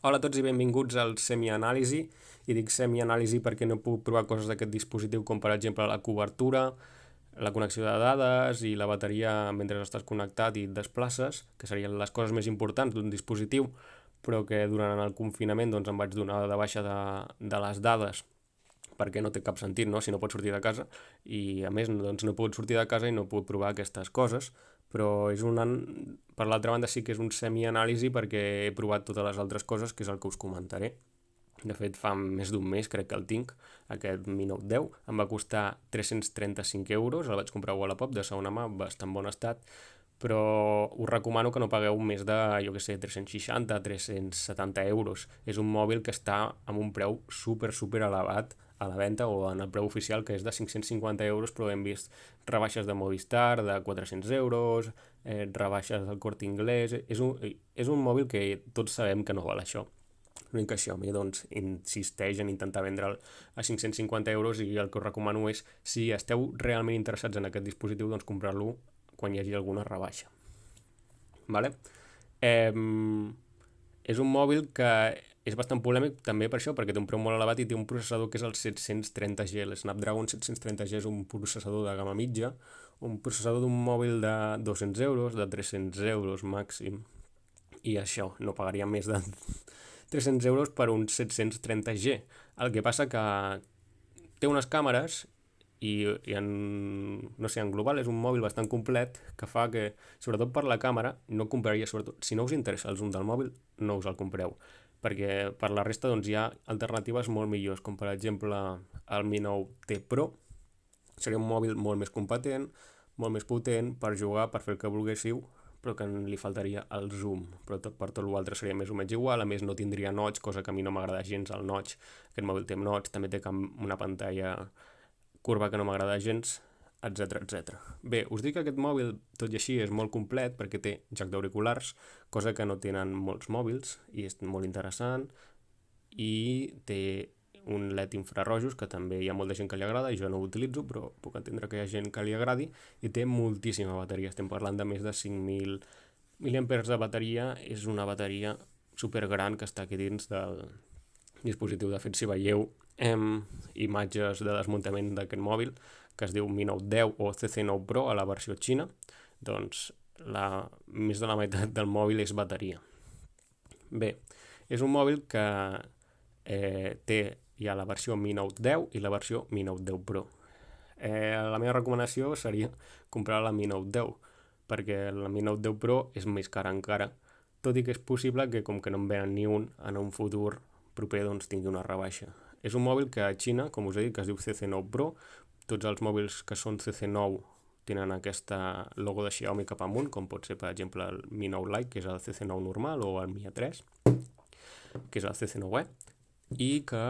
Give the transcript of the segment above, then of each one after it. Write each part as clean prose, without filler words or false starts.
Hola a tots i benvinguts al semianàlisi. I dic semianàlisi perquè no puc provar coses d'aquest dispositiu com per exemple la cobertura, la connexió de dades i la bateria mentre estàs connectat i et desplaces, que serien les coses més importants d'un dispositiu, però que durant el confinament doncs, em vaig donar de baixa de les dades perquè no té cap sentit, no?, si no pots sortir de casa, i a més doncs, no he pogut sortir de casa i no he pogut provar aquestes coses, però per l'altra banda sí que és un semianàlisi perquè he provat totes les altres coses, que és el que us comentaré. De fet, fa més d'un mes crec que el tinc, aquest Mi Note 10. Em va costar 335 euros, el vaig comprar a Wallapop de segona mà, bastant bon estat, però us recomano que no pagueu més de, jo que sé, 360, 370 euros. És un mòbil que està amb un preu super elevat a la venda o en el preu oficial, que és de 550 euros, però hem vist rebaixes de Movistar de 400 euros, rebaixes del Corte Inglés. És un mòbil que tots sabem que no val això. L'únic que Xiaomi doncs, insisteix en intentar vendre'l a 550 euros, i el que us recomano és, si esteu realment interessats en aquest dispositiu, doncs comprar-lo quan hi hagi alguna rebaixa. Vale? Eh, és un mòbil que és bastant polèmic també per això, perquè té un preu molt elevat i té un processador que és el 730G. El Snapdragon 730G és un processador de gamma mitja, un processador d'un mòbil de 200 euros, de 300 euros màxim, i això, no pagaria més de 300 euros per un 730G. El que passa que té unes càmeres no sé, en global és un mòbil bastant complet que fa que, sobretot per la càmera, no compraria, sobretot, si no us interessa el zoom del mòbil, no us el compreu, perquè per la resta doncs, hi ha alternatives molt millors, com per exemple el Mi Note T Pro. Seria un mòbil molt més competent, molt més potent per jugar, per fer el que volguéssiu, però que li faltaria el zoom, però per tot l'altre seria més o menys igual. A més no tindria notch, cosa que a mi no m'agrada gens el notch. Aquest mòbil té notch, també té una pantalla curva que no m'agrada gens, etc. Bé, us dic que aquest mòbil, tot i així, és molt complet perquè té jack d'auriculars, cosa que no tenen molts mòbils, i és molt interessant, i té un LED infrarrojos, que també hi ha molta gent que li agrada, i jo no ho utilitzo, però puc entendre que hi ha gent que li agradi, i té moltíssima bateria. Estem parlant de més de 5.000 mAh de bateria. És una bateria supergran que està aquí dins del dispositiu. De fet, si veieu imatges de desmuntament d'aquest mòbil, que es diu Mi Note 10 o CC9 Pro a la versió xina, doncs més de la meitat del mòbil és bateria. Bé, és un mòbil que hi ha la versió Mi Note 10 i la versió Mi Note 10 Pro. La meva recomanació seria comprar la Mi Note 10, perquè la Mi Note 10 Pro és més cara encara, tot i que és possible que, com que no en venen ni un, en un futur proper doncs tingui una rebaixa. És un mòbil que a Xina, com us he dit, que es diu CC9 Pro. Tots els mòbils que són CC9 tenen aquesta logo de Xiaomi cap amunt, com pot ser, per exemple, el Mi Note Lite, que és el CC9 normal, o el Mi A3, que és el CC9e, i que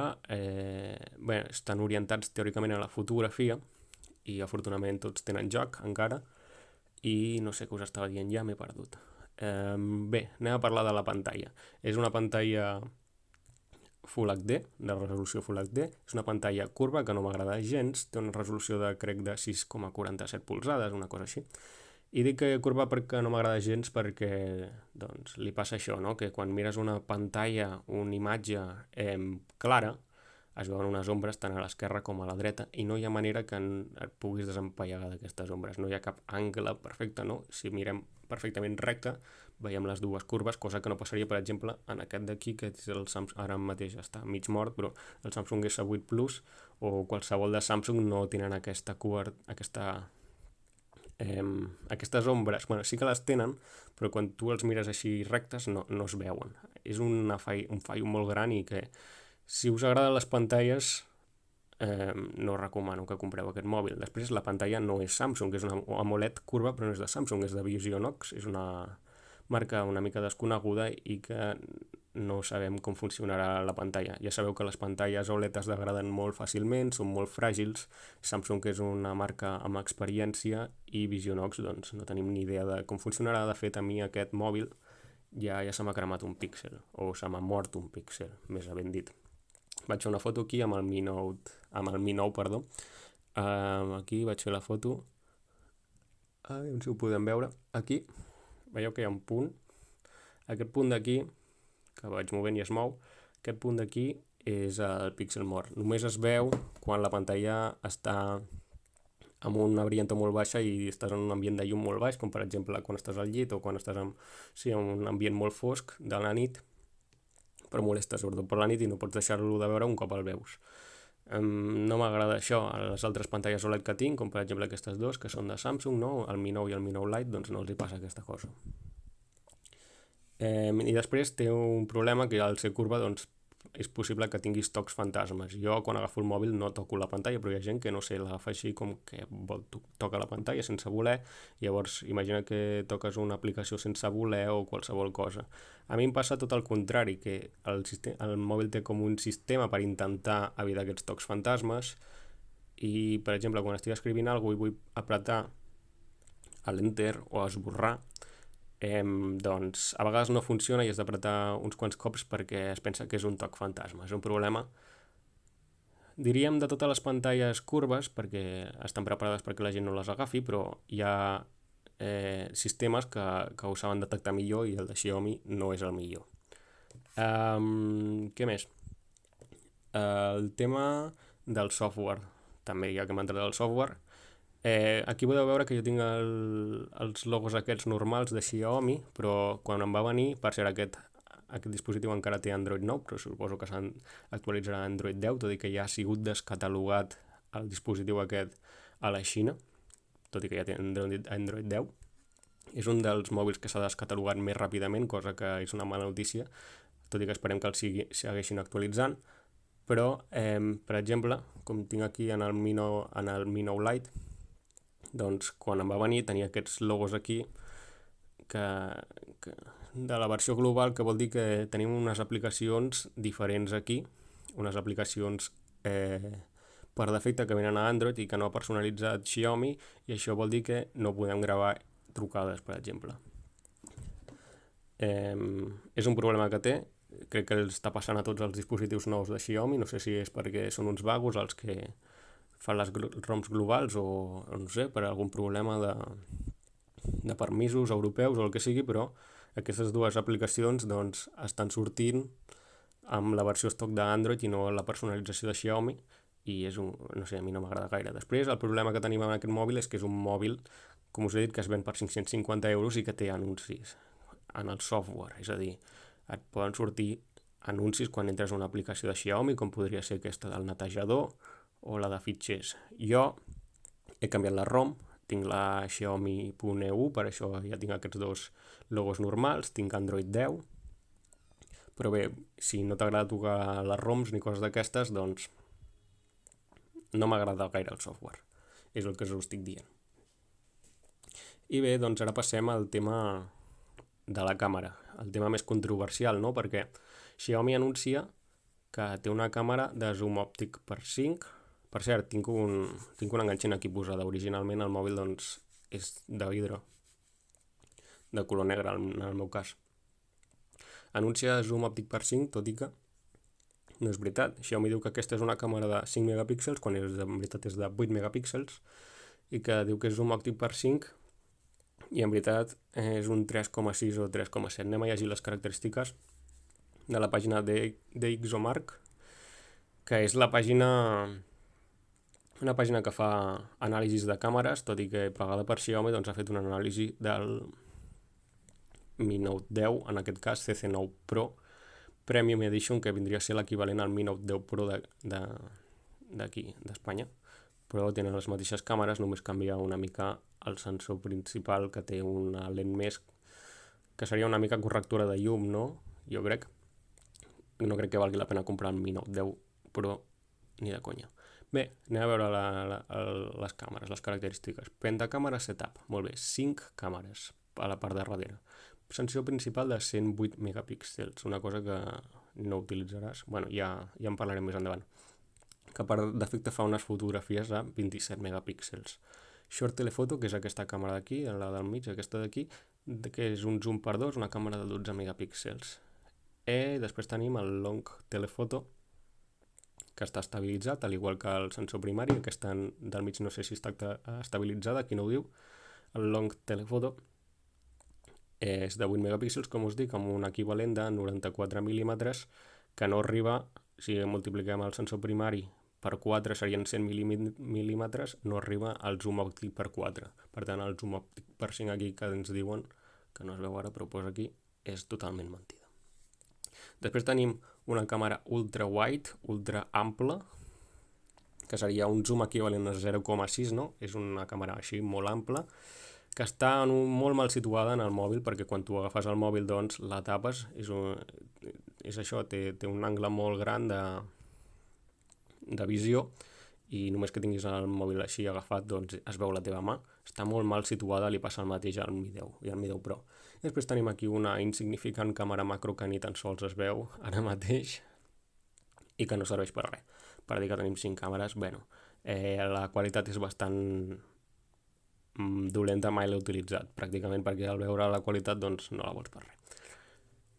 estan orientats teòricament a la fotografia, i afortunadament tots tenen joc encara, i no sé què us estava dient, ja m'he perdut. Bé, anem a parlar de la pantalla. És una pantalla Full HD, de resolució Full HD. És una pantalla curva que no m'agrada gens, té una resolució de, crec, de 6,47 polzades, una cosa així. I dic que curva perquè no m'agrada gens perquè doncs, li passa això, no?, que quan mires una pantalla, una imatge clara, es veuen unes ombres tant a l'esquerra com a la dreta, i no hi ha manera que et puguis desempallegar d'aquestes ombres. No hi ha cap angle perfecte, no? Si mirem perfectament recte, veiem les dues curves, cosa que no passaria, per exemple, en aquest d'aquí, que és el Samsung, ara mateix està mig mort, però el Samsung S8 Plus o qualsevol de Samsung no tenen aquestes ombres. Bueno, sí que les tenen, però quan tu els mires així rectes no es veuen. És un fallo molt gran, i que si us agraden les pantalles no recomano que compreu aquest mòbil. Després, la pantalla no és Samsung, és una AMOLED curva, però no és de Samsung, és de Visionox. És una marca una mica desconeguda i que no sabem com funcionarà la pantalla. Ja sabeu que les pantalles OLED es degraden molt fàcilment, són molt fràgils. Samsung és una marca amb experiència, i Visionox doncs no tenim ni idea de com funcionarà. De fet, a mi aquest mòbil ja se m'ha cremat un píxel, o se m'ha mort un píxel, més ben dit. Vaig fer una foto aquí amb el Mi 9, perdó. Aquí vaig fer la foto. A veure si ho podem veure. Aquí veieu que hi ha un punt. Aquest punt d'aquí, que vaig movent i es mou. Aquest punt d'aquí és el píxel mort. Només es veu quan la pantalla està amb una brillantor molt baixa i estàs en un ambient de llum molt baix, com per exemple quan estàs al llit o quan estàs en un ambient molt fosc de la nit, però molesta sobretot per la nit i no pots deixar-lo de veure un cop el veus. No m'agrada això. A les altres pantalles OLED que tinc, com per exemple aquestes dos, que són de Samsung, no? El Mi 9 i el Mi 9 Lite, doncs no els hi passa aquesta cosa. I després té un problema que al ser curva doncs, és possible que tinguis tocs fantasmes. Jo quan agafo el mòbil no toco la pantalla, però hi ha gent que no sé, l'agafa així com que toca la pantalla sense voler, llavors imagina que toques una aplicació sense voler o qualsevol cosa. A mi em passa tot el contrari, que el mòbil té com un sistema per intentar evitar aquests tocs fantasmes i, per exemple, quan estic escrivint alguna cosa i vull apretar l'enter o esborrar, doncs a vegades no funciona i has d'apretar uns quants cops perquè es pensa que és un toc fantasma. És un problema, diríem, de totes les pantalles curves, perquè estan preparades perquè la gent no les agafi, però hi ha sistemes que ho saben detectar millor i el de Xiaomi no és el millor. Què més? El tema del software, també, ja que m'ha entrat el software. Aquí podeu veure que jo tinc els logos aquests normals de Xiaomi, però quan em va venir, per ser aquest dispositiu encara té Android 9, però suposo que s'actualitzarà a Android 10, tot i que ja ha sigut descatalogat el dispositiu aquest a la Xina, tot i que ja té Android 10. És un dels mòbils que s'ha descatalogat més ràpidament, cosa que és una mala notícia, tot i que esperem que el segueixin actualitzant. Però, per exemple, com tinc aquí en el Mi 9 Lite, doncs quan em va venir tenia aquests logos aquí que de la versió global, que vol dir que tenim unes aplicacions diferents aquí, unes aplicacions per defecte que venen a Android i que no ha personalitzat Xiaomi, i això vol dir que no podem gravar trucades, per exemple. És un problema que té, crec que està passant a tots els dispositius nous de Xiaomi, no sé si és perquè són uns vagos els que fan les ROMs globals o no sé, per algun problema de permisos europeus o el que sigui, però aquestes dues aplicacions doncs, estan sortint amb la versió stock d'Android i no la personalització de Xiaomi, i no sé, a mi no m'agrada gaire. Després, el problema que tenim amb aquest mòbil és que és un mòbil, com us he dit, que es ven per 550 euros i que té anuncis en el software, és a dir, et poden sortir anuncis quan entres a una aplicació de Xiaomi, com podria ser aquesta del netejador o la de fitxers. Jo he canviat la ROM, tinc la Xiaomi.EU, per això ja tinc aquests dos logos normals, tinc Android 10, però bé, si no t'agrada tocar les ROMs ni coses d'aquestes, doncs no m'agrada gaire el software, és el que us estic dient. I bé, doncs ara passem al tema de la càmera, el tema més controversial, no? Perquè Xiaomi anuncia que té una càmera de zoom òptic per 5. Per cert, tinc una enganxina aquí posada. Originalment el mòbil doncs, és de vidre, de color negre en el meu cas. Anuncia zoom òptic per 5, tot i que no és veritat. Xiaomi diu que aquesta és una càmera de 5 megapíxels, quan en veritat és de 8 megapíxels, i que diu que és zoom òptic per 5, i en veritat és un 3,6 o 3,7. Anem a llegir les característiques de la pàgina d'Ixomark, que és una pàgina que fa anàlisis de càmeres, tot i que pagada per Xiaomi doncs ha fet una anàlisi del Mi Note 10, en aquest cas CC9 Pro Premium Edition, que vindria a ser l'equivalent al Mi Note 10 Pro d'aquí, d'Espanya. Però tenen les mateixes càmeres, només canvia una mica el sensor principal, que té una lent més, que seria una mica correctora de llum, no? Jo crec. No crec que valgui la pena comprar el Mi Note 10 Pro ni de conya. Bé, anem a veure les càmeres, les característiques. Pentacàmera setup, molt bé, 5 càmeres a la part de darrere. Sensor principal de 108 megapíxels, una cosa que no utilitzaràs, bueno, ja en parlarem més endavant, que per defecte fa unes fotografies a 27 megapíxels. Short Telephoto, que és aquesta càmera d'aquí, la del mig, aquesta d'aquí, que és un zoom per 2, una càmera de 12 megapíxels. Després tenim el Long Telephoto, que està estabilitzat, al igual que el sensor primari. Aquesta del mig no sé si està estabilitzada, aquí no ho diu. El Long Telephoto és de 8 megapíxels, com us dic, amb un equivalent de 94 mil·límetres, que no arriba, si multipliquem el sensor primari per 4 serien 100 mil·límetres, no arriba al zoom òptic per 4. Per tant, el zoom òptic per 5 aquí que ens diuen, que no es veu ara però ho posa aquí, és totalment mentida. Després tenim una càmera ultra wide, ultra ampla, que seria un zoom equivalent a 0,6, no? És una càmera així molt ampla, que està molt mal situada en el mòbil, perquè quan tu agafes el mòbil doncs la tapes, és això, té un angle molt gran de visió, i només que tinguis el mòbil així agafat doncs es veu la teva mà. Està molt mal situada, li passa el mateix al Mi 10 i al Mi 10 Pro. I després tenim aquí una insignificant càmera macro que ni tan sols es veu ara mateix i que no serveix per res. Per dir que tenim 5 càmeres, la qualitat és bastant dolenta, mai l'he utilitzat pràcticament, perquè al veure la qualitat doncs no la vols per res.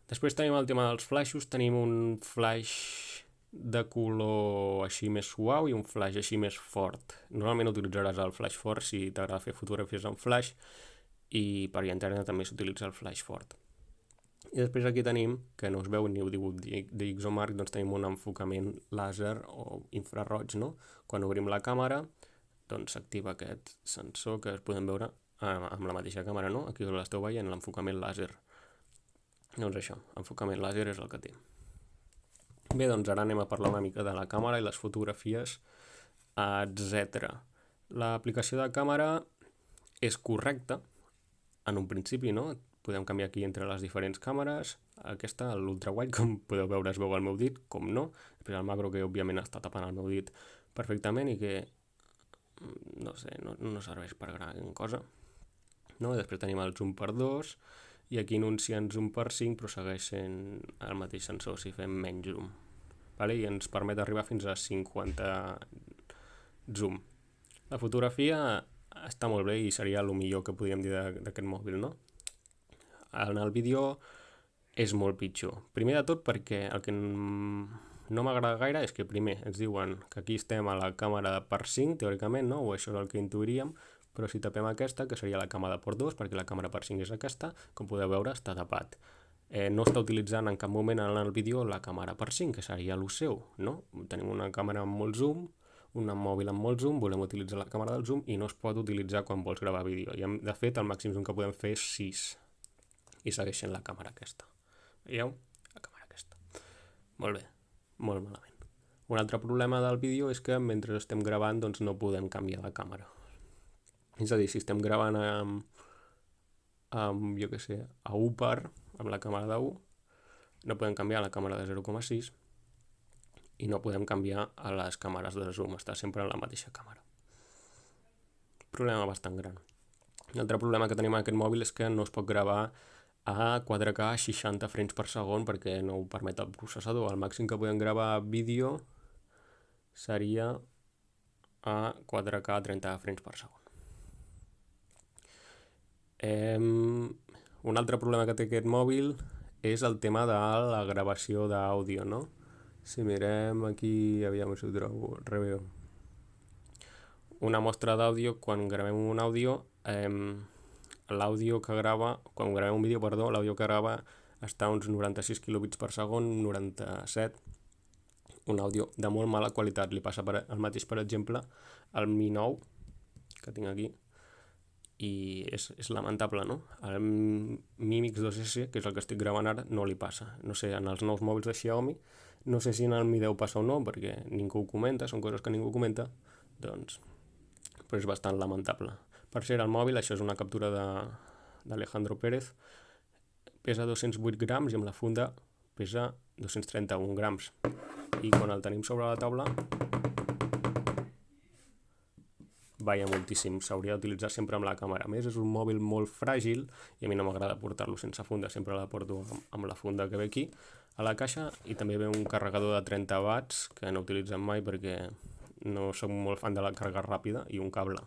Després tenim el tema dels flaixos, tenim un flaix de color així més suau i un flaix així més fort. Normalment utilitzaràs el flaix fort si t'agrada fer fotografies en flaix, i per internet també s'utilitza el flaix fort. I després aquí tenim, que no es veu ni ho diu d'Ixomark, doncs tenim un enfocament làser o infraroig, no? Quan obrim la càmera, doncs s'activa aquest sensor que es podem veure amb la mateixa càmera, no? Aquí l'esteu veient, l'enfocament làser. Doncs això, enfocament làser és el que té. Bé, doncs ara anem a parlar una mica de la càmera i les fotografies, etc. L'aplicació de càmera és correcta, en un principi, no? Podem canviar aquí entre les diferents càmeres. Aquesta, l'ultrawide, com podeu veure, es veu al meu dit, com no. Després el macro, que òbviament està tapant el meu dit perfectament i que, no sé, no serveix per gran cosa. No? Després tenim el zoom per 2 i aquí anuncien zoom per 5, però segueix sent el mateix sensor si fem menys zoom. Vale? I ens permet arribar fins a 50 zoom. La fotografia està molt bé i seria el millor que podríem dir d'aquest mòbil, no? En el vídeo és molt pitjor. Primer de tot perquè el que no m'agrada gaire és que primer ens diuen que aquí estem a la càmera per 5, teòricament, no? O això és el que intuiríem, però si tapem aquesta, que seria la càmera per 2, perquè la càmera per 5 és aquesta, com podeu veure està tapat. No està utilitzant en cap moment en el vídeo la càmera per 5, que seria el seu, no? Tenim una càmera amb molt zoom, un mòbil amb molt zoom, volem utilitzar la càmera del zoom i no es pot utilitzar quan vols gravar vídeo. I de fet el màxim zoom que podem fer és 6 i segueix sent la càmera aquesta. Veieu? La càmera aquesta. Molt bé, molt malament. Un altre problema del vídeo és que mentre estem gravant doncs no podem canviar de càmera. És a dir, si estem gravant jo què sé, a 1 par, amb la càmera de 1, no podem canviar a la càmera de 0,6 i no podem canviar a les càmeres de zoom, està sempre en la mateixa càmera. Problema bastant gran. L'altre problema que tenim en aquest mòbil és que no es pot gravar a 4K a 60 frames per segon perquè no ho permet el processador. El màxim que podem gravar vídeo seria a 4K a 30 frames per segon. Un altre problema que té aquest mòbil és el tema de la gravació d'àudio, no? Si mirem aquí, aviam si ho trobo, reveu. Una mostra d'àudio, quan gravem un àudio, l'àudio que grava, quan gravem un vídeo, perdó, l'àudio que grava està a uns 96 kilobits per segon, 97, un àudio de molt mala qualitat. Li passa el mateix, per exemple, al Mi 9, que tinc aquí, i és lamentable, no? El Mi Mix 2S, que és el que estic gravant ara, no li passa. No sé, en els nous mòbils de Xiaomi, no sé si en el Mi 10 passa o no, perquè ningú ho comenta, són coses que ningú comenta, doncs, però és bastant lamentable. Per cert, el mòbil, això és una captura d'Alejandro Pérez, pesa 208 grams i amb la funda pesa 231 grams. I quan el tenim sobre la taula, balla moltíssim, s'hauria d'utilitzar sempre amb la càmera. A més, és un mòbil molt fràgil i a mi no m'agrada portar-lo sense funda, sempre la porto amb la funda que ve aquí a la caixa, i també ve un carregador de 30 watts que no utilitzem mai perquè no soc molt fan de la càrrega ràpida, i un cable.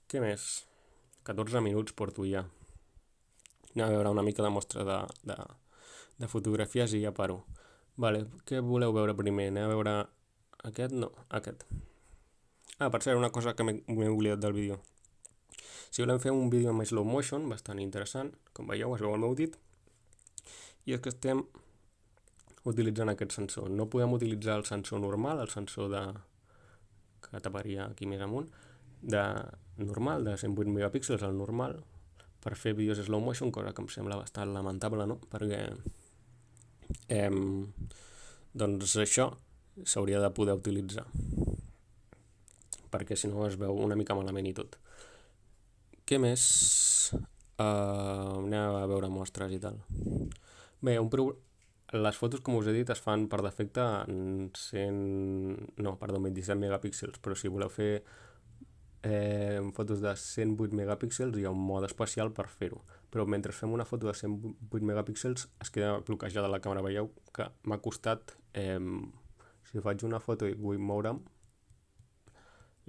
Què més? 14 minuts porto ja. Anem a veure una mica de mostra de fotografies i ja paro. Vale, què voleu veure primer? Anem a veure aquest? No, aquest. Per cert, una cosa que m'he oblidat del vídeo. Si volem fer un vídeo amb slow motion, bastant interessant, com veieu, es veu el meu dit, i és que estem utilitzant aquest sensor. No podem utilitzar el sensor normal, el sensor que taparia aquí més amunt, de 108 megapíxels, el normal, per fer vídeos slow motion, cosa que em sembla bastant lamentable, no? Perquè doncs això s'hauria de poder utilitzar, perquè si no es veu una mica malament i tot. Què més? Anem a veure mostres i tal. Bé, les fotos, com us he dit, es fan per defecte en 27 megapíxels, però si voleu fer fotos de 108 megapíxels hi ha un mode especial per fer-ho, però mentre fem una foto de 108 megapíxels es queda bloquejada la càmera. Veieu que m'ha costat, si faig una foto i vull moure'm,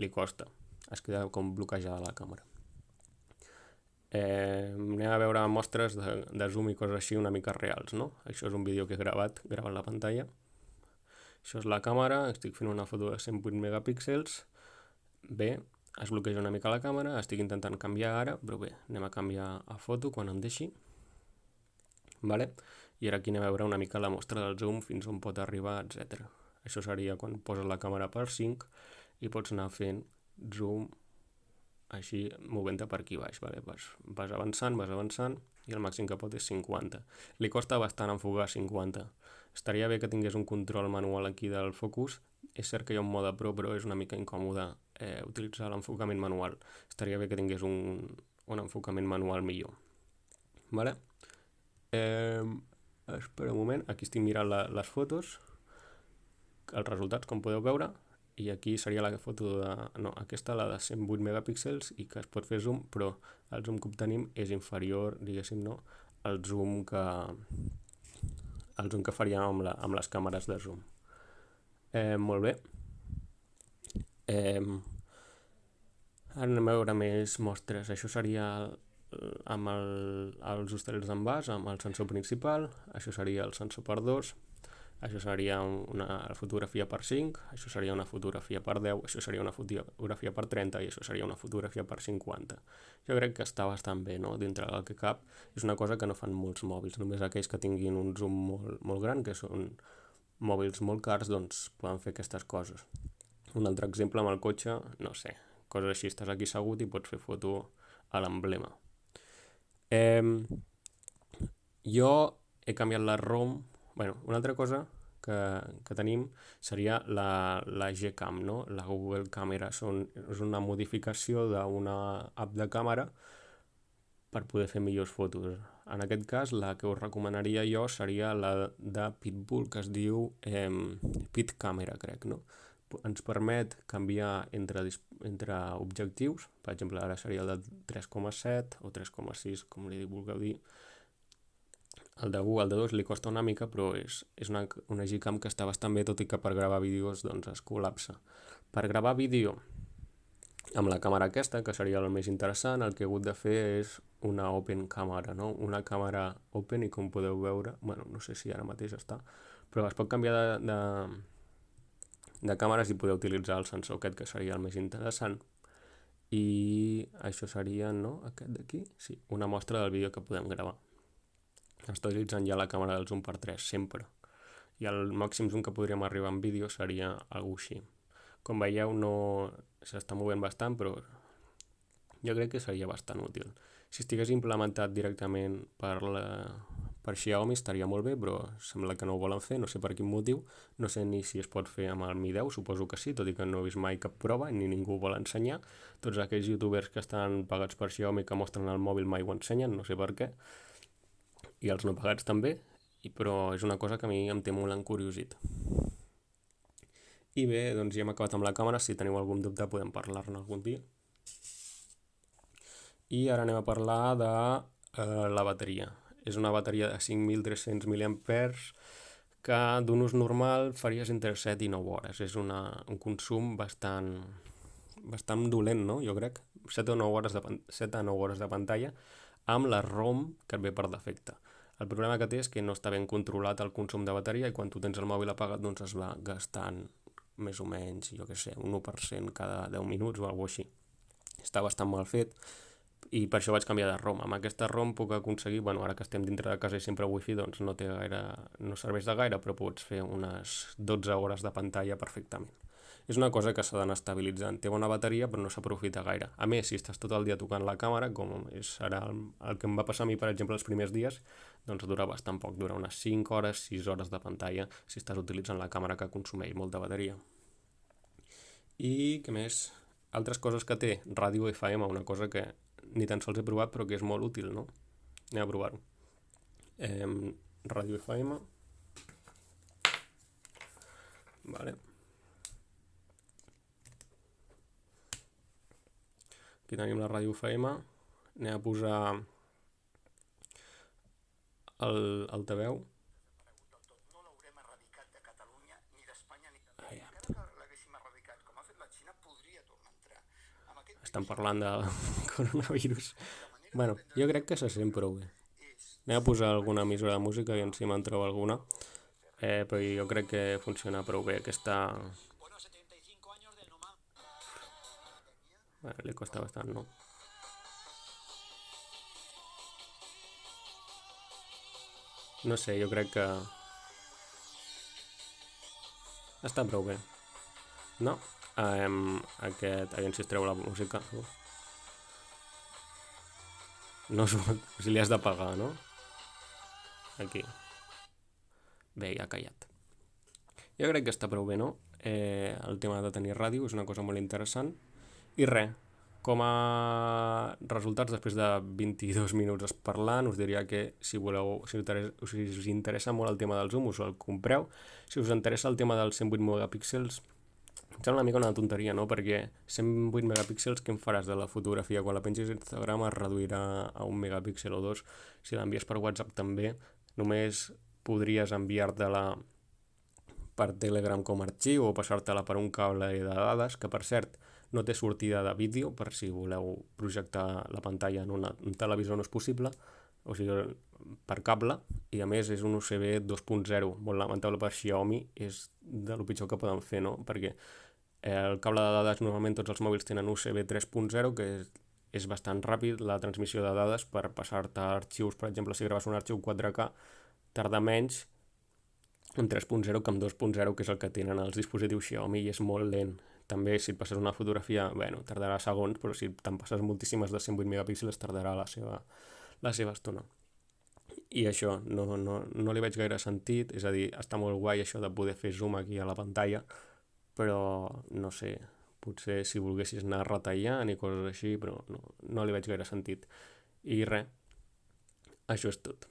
li costa, es queda com bloquejada la càmera. Anem a veure mostres de zoom i coses així una mica reals, no? Això és un vídeo que he gravant la pantalla. Això és la càmera, estic fent una foto de 108 megapíxels. Bé, es bloqueja una mica la càmera, estic intentant canviar ara, però bé, anem a canviar a foto quan em deixi. Vale? I ara aquí anem a veure una mica la mostra del zoom, fins on pot arribar, etc. Això seria quan poses la càmera per 5 i pots anar fent zoom així movent-te per aquí baix, vale? Vas avançant i el màxim que pot és 50. Li costa bastant enfocar 50. Estaria bé que tingués un control manual aquí del focus. És cert que hi ha un mode pro, però és una mica incòmode utilitzar l'enfocament manual. Estaria bé que tingués un enfocament manual millor. Vale? Espera un moment, aquí estic mirant les fotos, els resultats, com podeu veure, i aquí seria la foto aquesta, la de 108 megapíxels, i que es pot fer zoom, però el zoom que obtenim és inferior, diguéssim, no, al zoom que faríem amb les càmeres de zoom. Molt bé. Ara anem a veure més mostres. Això seria amb els hostels d'envàs, amb el sensor principal. Això seria el sensor per 2. Això seria una fotografia per 5, això seria una fotografia per 10, això seria una fotografia per 30 i això seria una fotografia per 50. Jo crec que està bastant bé, no? Dintre del que cap. És una cosa que no fan molts mòbils, només aquells que tinguin un zoom molt gran, que són mòbils molt cars, doncs poden fer aquestes coses. Un altre exemple amb el cotxe, no sé, coses així, estàs aquí assegut i pots fer foto a l'emblema. Jo he canviat la ROM. Una altra cosa que tenim seria la Gcam, no? La Google Camera. És una modificació d'una app de càmera per poder fer millors fotos. En aquest cas, la que us recomanaria jo seria la de Pitbull, que es diu Pit Camera, crec, no? Ens permet canviar entre objectius. Per exemple, ara seria el de 3,7 o 3,6, com li vulgueu dir. El de 1, el de 2 li costa una mica, però és una Gcam que està bastant bé, tot i que per gravar vídeos doncs es col·lapsa. Per gravar vídeo amb la càmera aquesta, que seria el més interessant, el que he hagut de fer és una open càmera, no? Una càmera open, i com podeu veure, no sé si ara mateix està, però es pot canviar de càmeres i poder utilitzar el sensor aquest, que seria el més interessant. I això seria, no? Aquest d'aquí? Sí, una mostra del vídeo que podem gravar. Està utilitzant ja la càmera del zoom per 3, sempre. I el màxim zoom que podríem arribar en vídeo seria algú així. Com veieu, no s'està movent bastant, però jo crec que seria bastant útil. Si estigués implementat directament per Xiaomi estaria molt bé, però sembla que no ho volen fer, no sé per quin motiu. No sé ni si es pot fer amb el Mi 10, suposo que sí, tot i que no he vist mai cap prova ni ningú ho vol ensenyar. Tots aquells youtubers que estan pagats per Xiaomi que mostren el mòbil mai ho ensenyen, no sé per què. I els no pagats també, però és una cosa que a mi em té molt encuriosit. I bé, doncs ja hem acabat amb la càmera. Si teniu algun dubte podem parlar-ne algun dia. I ara anem a parlar de la bateria. És una bateria de 5.300 mAh que d'un ús normal faries entre 7 i 9 hores. És un consum bastant dolent, no? Jo crec. 7 a 9 hores de pantalla amb la ROM que et ve per defecte. El problema que té és que no està ben controlat el consum de bateria, i quan tu tens el mòbil apagat doncs es va gastant més o menys, jo què sé, un 1% cada 10 minuts o alguna cosa així. Està bastant mal fet. i per això vaig canviar de ROM. Amb aquesta ROM puc aconseguir, bueno, ara que estem dintre de casa i sempre wifi, doncs no serveix de gaire, però pots fer unes 12 hores de pantalla perfectament. És una cosa que s'ha d'anar estabilitzant. Té bona bateria, però no s'aprofita gaire. A més, si estàs tot el dia tocant la càmera, com és ara el que em va passar a mi, per exemple, els primers dies, doncs dura bastant poc, dura unes 5 hores, 6 hores de pantalla, si estàs utilitzant la càmera que consumeix molta bateria. I què més? Altres coses que té, ràdio FM, una cosa que ni tan sols he provat, però que és molt útil, no? Anem a provar-ho. Ràdio FM. Vale. Aquí tenim la ràdio FM. Anem a posar l'altaveu. No l'haurem erradicat de Catalunya, ni d'Espanya, ni de... Encara que l'haguéssim erradicat, com ha fet la Xina, podria tornar a entrar. Estan parlant del coronavirus. Bueno, jo crec que se sent prou bé. Anem a posar alguna emissora de música i si me'n trobo alguna. Però jo crec que funciona prou bé aquesta... Bueno, li costa bastant, no? No sé, jo crec que... està prou bé. No? Aviam si es treu la música. No surt, si li has de pagar, no? Aquí. Bé, ja ha callat. Jo crec que està prou bé, no? El tema de tenir ràdio és una cosa molt interessant. I res, com a resultats, després de 22 minuts parlant, us diria que si us interessa molt el tema del zoom, us el compreu. Si us interessa el tema dels 108 megapíxels, em sembla una mica una tonteria, no? Perquè 108 megapíxels, què en faràs de la fotografia? Quan la pengis a Instagram es reduirà a 1 megapíxel o 2. Si l'envies per WhatsApp també, només podries enviar-te-la per Telegram com a arxiu o passar-te-la per un cable de dades, que per cert no té sortida de vídeo, per si voleu projectar la pantalla en un televisor no és possible, o sigui, per cable, i a més és un USB 2.0, molt lamentable per Xiaomi, és de lo pitjor que poden fer, no? Perquè el cable de dades, normalment tots els mòbils tenen USB 3.0, que és bastant ràpid, la transmissió de dades per passar-te arxius, per exemple, si graves un arxiu 4K, tarda menys en 3.0 que en 2.0, que és el que tenen els dispositius Xiaomi, i és molt lent. També, si et passes una fotografia, bueno, tardarà segons, però si te'n passes moltíssimes de 108 megapíxels, tardarà la seva estona. I això, no li veig gaire sentit, és a dir, està molt guai això de poder fer zoom aquí a la pantalla, però no sé, potser si volguessis anar retallant i coses així, però no li veig gaire sentit. I res, això és tot.